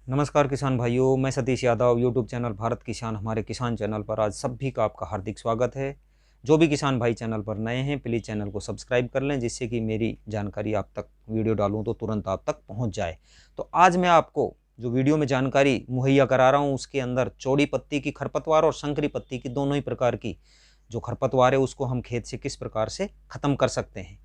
नमस्कार किसान भाइयों, मैं सतीश यादव यूट्यूब चैनल भारत किसान हमारे किसान चैनल पर आज सभी का आपका हार्दिक स्वागत है। जो भी किसान भाई चैनल पर नए हैं प्लीज़ चैनल को सब्सक्राइब कर लें, जिससे कि मेरी जानकारी आप तक वीडियो डालूं तो तुरंत आप तक पहुंच जाए। तो आज मैं आपको जो वीडियो में जानकारी मुहैया करा रहा हूँ उसके अंदर चौड़ी पत्ती की खरपतवार और संकरी पत्ती की दोनों ही प्रकार की जो खरपतवार है उसको हम खेत से किस प्रकार से ख़त्म कर सकते हैं।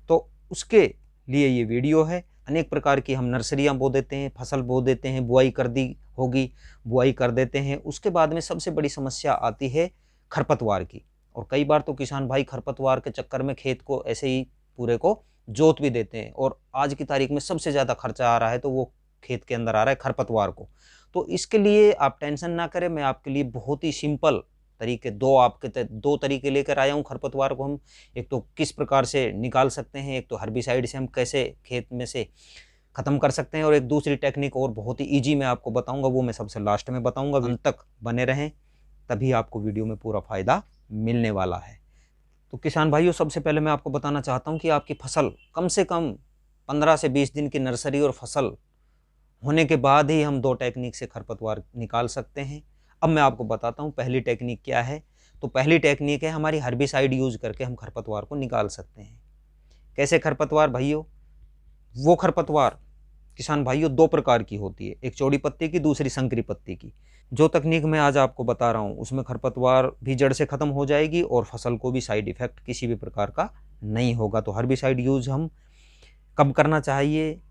तो उसके लिए ये वीडियो है। अनेक प्रकार की हम नर्सरियां बो देते हैं, फसल बो देते हैं, बुआई कर दी होगी, बुआई कर देते हैं। उसके बाद में सबसे बड़ी समस्या आती है खरपतवार की। और कई बार तो किसान भाई खरपतवार के चक्कर में खेत को ऐसे ही पूरे को जोत भी देते हैं। और आज की तारीख में सबसे ज़्यादा खर्चा आ रहा है तो वो खेत के अंदर आ रहा है खरपतवार को। तो इसके लिए आप टेंशन ना करें, मैं आपके लिए बहुत ही सिंपल तरीके दो तरीके लेकर आया हूँ खरपतवार को हम। एक तो किस प्रकार से निकाल सकते हैं, एक तो हर्बिसाइड से हम कैसे खेत में से ख़त्म कर सकते हैं, और एक दूसरी टेक्निक और बहुत ही ईजी मैं आपको बताऊंगा, वो मैं सबसे लास्ट में बताऊंगा। अंत तक बने रहें, तभी आपको वीडियो में पूरा फ़ायदा मिलने वाला है। तो किसान भाइयों, सबसे पहले मैं आपको बताना चाहता हूँ कि आपकी फसल कम से कम 15 से 20 दिन की नर्सरी और फसल होने के बाद ही हम दो टेक्निक से खरपतवार निकाल सकते हैं। अब मैं आपको बताता हूँ पहली टेक्निक क्या है। तो पहली टेक्निक है हमारी हर्बिसाइड यूज करके हम खरपतवार को निकाल सकते हैं। कैसे खरपतवार भाइयों? वो खरपतवार किसान भाइयों दो प्रकार की होती है, एक चौड़ी पत्ती की, दूसरी संकरी पत्ती की। जो तकनीक मैं आज आपको बता रहा हूँ उसमें खरपतवार भी जड़ से खत्म हो जाएगी और फसल को भी साइड इफेक्ट किसी भी प्रकार का नहीं होगा। तो हर्बिसाइड यूज हम कब करना चाहिए?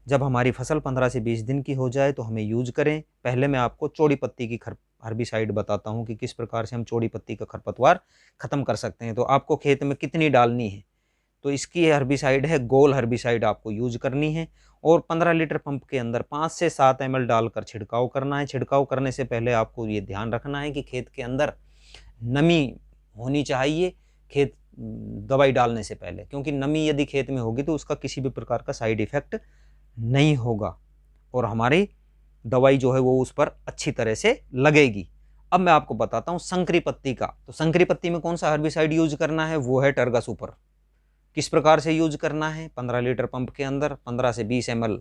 जब हमारी फसल 15 से 20 दिन की हो जाए तो हमें यूज करें। पहले मैं आपको चौड़ी पत्ती की हर्बिसाइड बताता हूं कि किस प्रकार से हम चौड़ी पत्ती का खरपतवार खत्म कर सकते हैं। तो आपको खेत में कितनी डालनी है, तो इसकी हर्बिसाइड है गोल हर्बिसाइड आपको यूज करनी है। और 15 लीटर पंप के अंदर 5 से 7 ml डालकर छिड़काव करना है। छिड़काव करने से पहले आपको ये ध्यान रखना है कि खेत के अंदर नमी होनी चाहिए खेत दवाई डालने से पहले, क्योंकि नमी यदि खेत में होगी तो उसका किसी भी प्रकार का साइड इफेक्ट नहीं होगा और हमारी दवाई जो है वो उस पर अच्छी तरह से लगेगी। अब मैं आपको बताता हूँ संकरी पत्ती का। तो संकरी पत्ती में कौन सा हर्बिसाइड यूज करना है? वो है टर्गा सुपर। किस प्रकार से यूज करना है? 15 लीटर पंप के अंदर 15 से 20 ml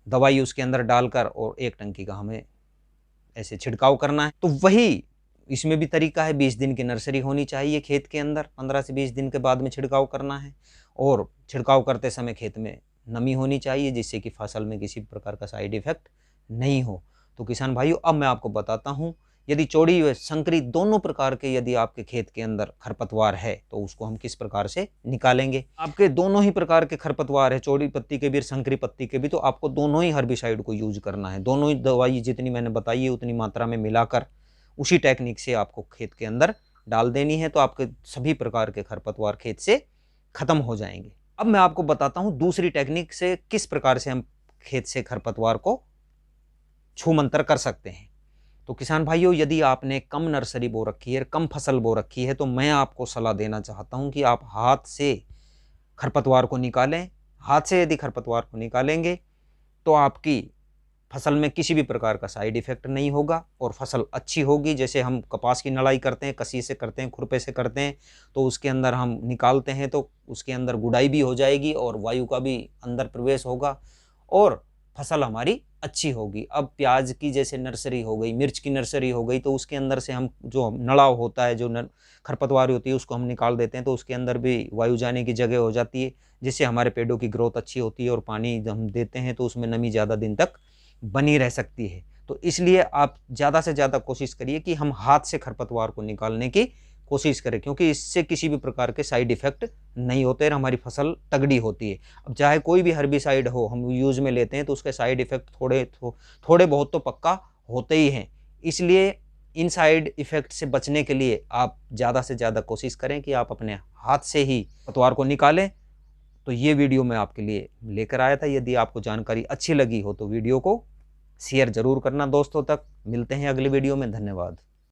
दवाई उसके अंदर डालकर और 1 टंकी का हमें ऐसे छिड़काव करना है। तो वही इसमें भी तरीका है। 20 दिन की नर्सरी होनी चाहिए खेत के अंदर, 15 से 20 दिन के बाद में छिड़काव करना है। और छिड़काव करते समय खेत में नमी होनी चाहिए, जिससे कि फसल में किसी प्रकार का साइड इफेक्ट नहीं हो। तो किसान भाइयों, अब मैं आपको बताता हूं, यदि चौड़ी व संकरी दोनों प्रकार के यदि आपके खेत के अंदर खरपतवार है तो उसको हम किस प्रकार से निकालेंगे। आपके दोनों ही प्रकार के खरपतवार है, चौड़ी पत्ती के भी संकरी पत्ती के भी, तो आपको दोनों ही हर्बिसाइड को यूज करना है। दोनों ही दवाई जितनी मैंने बताई है उतनी मात्रा में मिलाकर उसी टेक्निक से आपको खेत के अंदर डाल देनी है। तो आपके सभी प्रकार के खरपतवार खेत से खत्म हो जाएंगे। अब मैं आपको बताता हूं दूसरी टेक्निक से किस प्रकार से हम खेत से खरपतवार को छूमंतर कर सकते हैं। तो किसान भाइयों, यदि आपने कम नर्सरी बो रखी है, कम फसल बो रखी है, तो मैं आपको सलाह देना चाहता हूं कि आप हाथ से खरपतवार को निकालें। हाथ से यदि खरपतवार को निकालेंगे तो आपकी फसल में किसी भी प्रकार का साइड इफेक्ट नहीं होगा और फसल अच्छी होगी। जैसे हम कपास की नड़ाई करते हैं, कसी से करते हैं, खुरपे से करते हैं, तो उसके अंदर हम निकालते हैं तो उसके अंदर गुड़ाई भी हो जाएगी और वायु का भी अंदर प्रवेश होगा और फसल हमारी अच्छी होगी। अब प्याज की जैसे नर्सरी हो गई, मिर्च की नर्सरी हो गई, तो उसके अंदर से हम जो नड़ाव होता है, जो खरपतवार होती है, उसको हम निकाल देते हैं तो उसके अंदर भी वायु जाने की जगह हो जाती है, जिससे हमारे पेड़ों की ग्रोथ अच्छी होती है और पानी जब हम देते हैं तो उसमें नमी ज़्यादा दिन तक बनी रह सकती है। तो इसलिए आप ज़्यादा से ज़्यादा कोशिश करिए कि हम हाथ से खरपतवार को निकालने की कोशिश करें, क्योंकि इससे किसी भी प्रकार के साइड इफेक्ट नहीं होते और हमारी फसल तगड़ी होती है। अब चाहे कोई भी हर्बिसाइड हो हम यूज में लेते हैं तो उसके साइड इफेक्ट थोड़े बहुत तो पक्का होते ही हैं। इसलिए इन साइड इफेक्ट से बचने के लिए आप ज़्यादा से ज़्यादा कोशिश करें कि आप अपने हाथ से ही खरपतवार को निकालें। तो ये वीडियो मैं आपके लिए लेकर आया था। यदि आपको जानकारी अच्छी लगी हो तो वीडियो को शेयर जरूर करना दोस्तों तक। मिलते हैं अगली वीडियो में। धन्यवाद।